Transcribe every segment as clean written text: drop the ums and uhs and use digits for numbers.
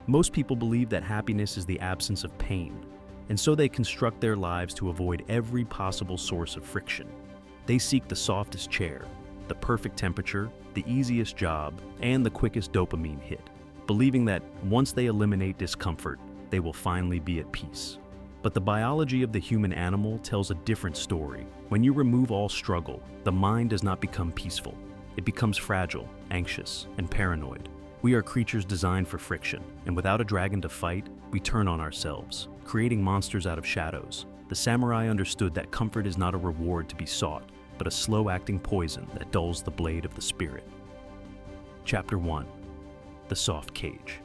Most people believe that happiness is the absence of pain, and so they construct their lives to avoid every possible source of friction. They seek the softest chair, the perfect temperature, the easiest job, and the quickest dopamine hit, believing that once they eliminate discomfort, they will finally be at peace. But the biology of the human animal tells a different story. When you remove all struggle, the mind does not become peaceful. It becomes fragile, anxious, and paranoid. We are creatures designed for friction, and without a dragon to fight, we turn on ourselves, creating monsters out of shadows. The samurai understood that comfort is not a reward to be sought, but a slow-acting poison that dulls the blade of the spirit. Chapter 1. The Soft Cage.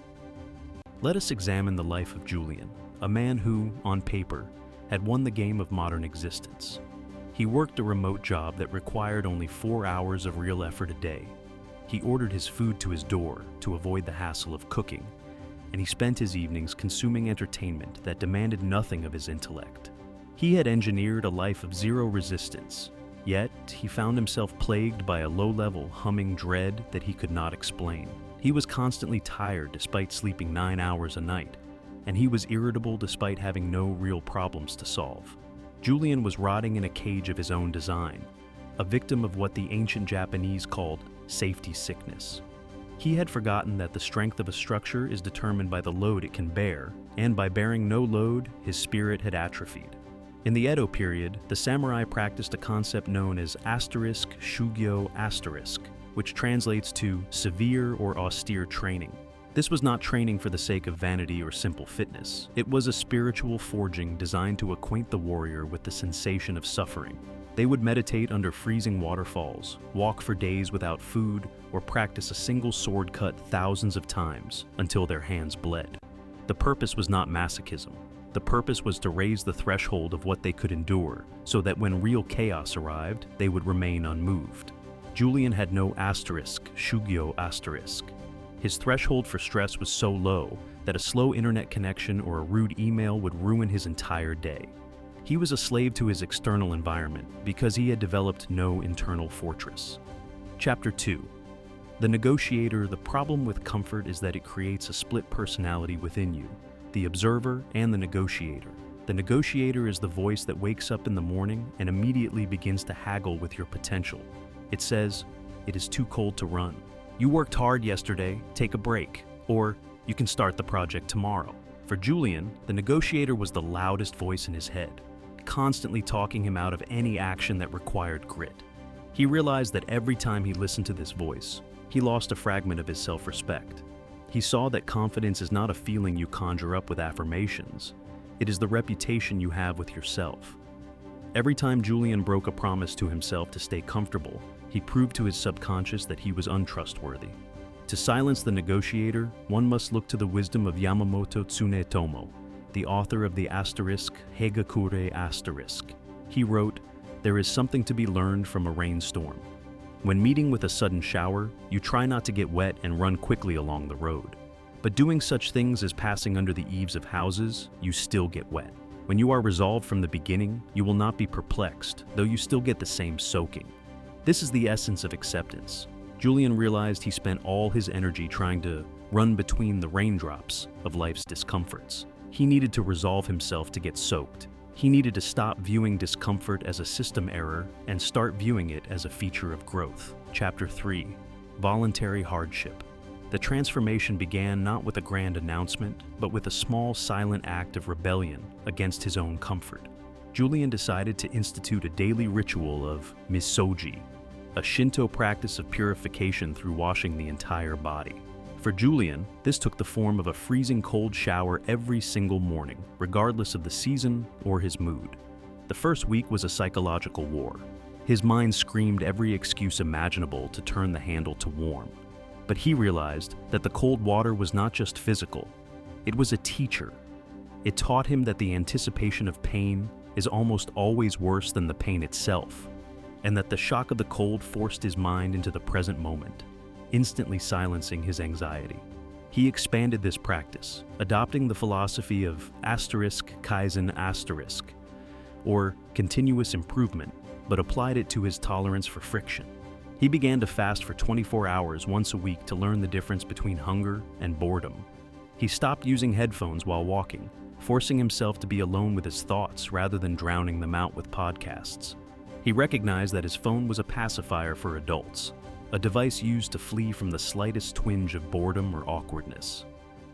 Let us examine the life of Julian, a man who, on paper, had won the game of modern existence. He worked a remote job that required only 4 hours of real effort a day. He ordered his food to his door to avoid the hassle of cooking, and he spent his evenings consuming entertainment that demanded nothing of his intellect. He had engineered a life of zero resistance, yet he found himself plagued by a low-level, humming dread that he could not explain. He was constantly tired despite sleeping 9 hours a night, and he was irritable despite having no real problems to solve. Julian was rotting in a cage of his own design, a victim of what the ancient Japanese called safety sickness. He had forgotten that the strength of a structure is determined by the load it can bear, and by bearing no load, his spirit had atrophied. In the Edo period, the samurai practiced a concept known as *shugyo*, which translates to severe or austere training. This was not training for the sake of vanity or simple fitness. It was a spiritual forging designed to acquaint the warrior with the sensation of suffering. They would meditate under freezing waterfalls, walk for days without food, or practice a single sword cut thousands of times until their hands bled. The purpose was not masochism. The purpose was to raise the threshold of what they could endure so that when real chaos arrived, they would remain unmoved. Julian had no *shugyo*. His threshold for stress was so low that a slow internet connection or a rude email would ruin his entire day. He was a slave to his external environment because he had developed no internal fortress. Chapter 2. The Negotiator. The problem with comfort is that it creates a split personality within you, the observer and the negotiator. The negotiator is the voice that wakes up in the morning and immediately begins to haggle with your potential. It says, "It is too cold to run. You worked hard yesterday, take a break." Or, "You can start the project tomorrow." For Julian, the negotiator was the loudest voice in his head, constantly talking him out of any action that required grit. He realized that every time he listened to this voice, he lost a fragment of his self-respect. He saw that confidence is not a feeling you conjure up with affirmations. It is the reputation you have with yourself. Every time Julian broke a promise to himself to stay comfortable, he proved to his subconscious that he was untrustworthy. To silence the negotiator, one must look to the wisdom of Yamamoto Tsunetomo, the author of the *Hagakure*. He wrote, "There is something to be learned from a rainstorm. When meeting with a sudden shower, you try not to get wet and run quickly along the road. But doing such things as passing under the eaves of houses, you still get wet. When you are resolved from the beginning, you will not be perplexed, though you still get the same soaking." This is the essence of acceptance. Julian realized he spent all his energy trying to run between the raindrops of life's discomforts. He needed to resolve himself to get soaked. He needed to stop viewing discomfort as a system error and start viewing it as a feature of growth. Chapter 3. Voluntary Hardship. The transformation began not with a grand announcement, but with a small silent act of rebellion against his own comfort. Julian decided to institute a daily ritual of misogi, a Shinto practice of purification through washing the entire body. For Julian, this took the form of a freezing cold shower every single morning, regardless of the season or his mood. The first week was a psychological war. His mind screamed every excuse imaginable to turn the handle to warm. But he realized that the cold water was not just physical, it was a teacher. It taught him that the anticipation of pain is almost always worse than the pain itself, and that the shock of the cold forced his mind into the present moment, instantly silencing his anxiety. He expanded this practice, adopting the philosophy of *Kaizen*, or continuous improvement, but applied it to his tolerance for friction. He began to fast for 24 hours once a week to learn the difference between hunger and boredom. He stopped using headphones while walking, forcing himself to be alone with his thoughts rather than drowning them out with podcasts. He recognized that his phone was a pacifier for adults, a device used to flee from the slightest twinge of boredom or awkwardness.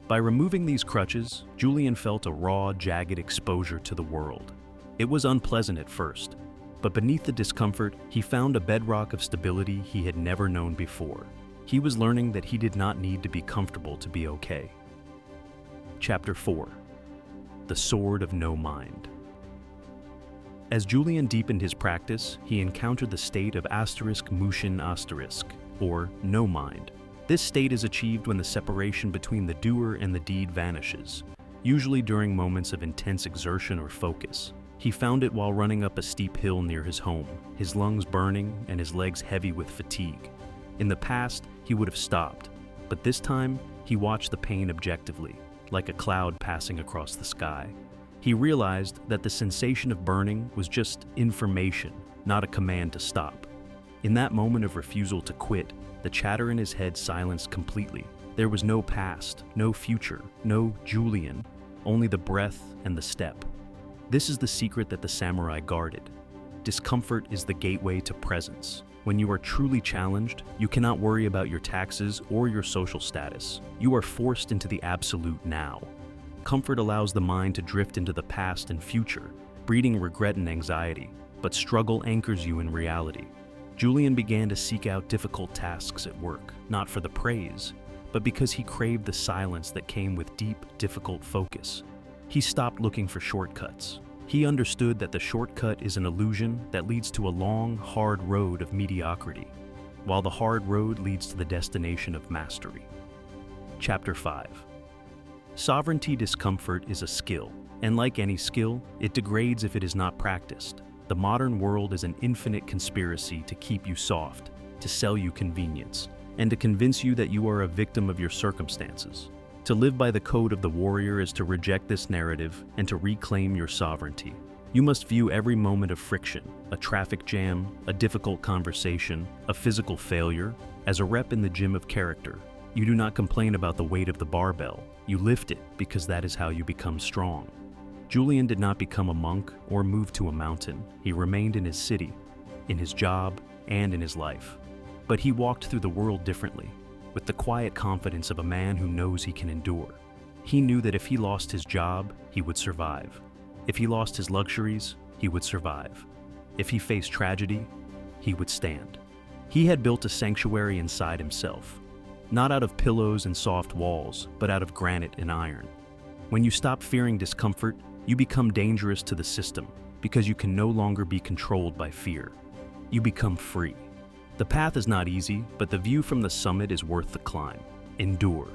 By removing these crutches, Julian felt a raw, jagged exposure to the world. It was unpleasant at first, but beneath the discomfort, he found a bedrock of stability he had never known before. He was learning that he did not need to be comfortable to be okay. Chapter 4. The Sword of No Mind. As Julian deepened his practice, he encountered the state of *mushin**, or no mind. This state is achieved when the separation between the doer and the deed vanishes, usually during moments of intense exertion or focus. He found it while running up a steep hill near his home, his lungs burning and his legs heavy with fatigue. In the past, he would have stopped, but this time, he watched the pain objectively, like a cloud passing across the sky. He realized that the sensation of burning was just information, not a command to stop. In that moment of refusal to quit, the chatter in his head silenced completely. There was no past, no future, no Julian, only the breath and the step. This is the secret that the samurai guarded. Discomfort is the gateway to presence. When you are truly challenged, you cannot worry about your taxes or your social status. You are forced into the absolute now. Comfort allows the mind to drift into the past and future, breeding regret and anxiety, but struggle anchors you in reality. Julian began to seek out difficult tasks at work, not for the praise, but because he craved the silence that came with deep, difficult focus. He stopped looking for shortcuts. He understood that the shortcut is an illusion that leads to a long, hard road of mediocrity, while the hard road leads to the destination of mastery. Chapter 5. Sovereignty discomfort is a skill, and like any skill, it degrades if it is not practiced. The modern world is an infinite conspiracy to keep you soft, to sell you convenience, and to convince you that you are a victim of your circumstances. To live by the code of the warrior is to reject this narrative and to reclaim your sovereignty. You must view every moment of friction, a traffic jam, a difficult conversation, a physical failure, as a rep in the gym of character. You do not complain about the weight of the barbell. You lift it because that is how you become strong. Julian did not become a monk or move to a mountain. He remained in his city, in his job, and in his life. But he walked through the world differently, with the quiet confidence of a man who knows he can endure. He knew that if he lost his job, he would survive. If he lost his luxuries, he would survive. If he faced tragedy, he would stand. He had built a sanctuary inside himself, not out of pillows and soft walls, but out of granite and iron. When you stop fearing discomfort, you become dangerous to the system because you can no longer be controlled by fear. You become free. The path is not easy, but the view from the summit is worth the climb. Endure.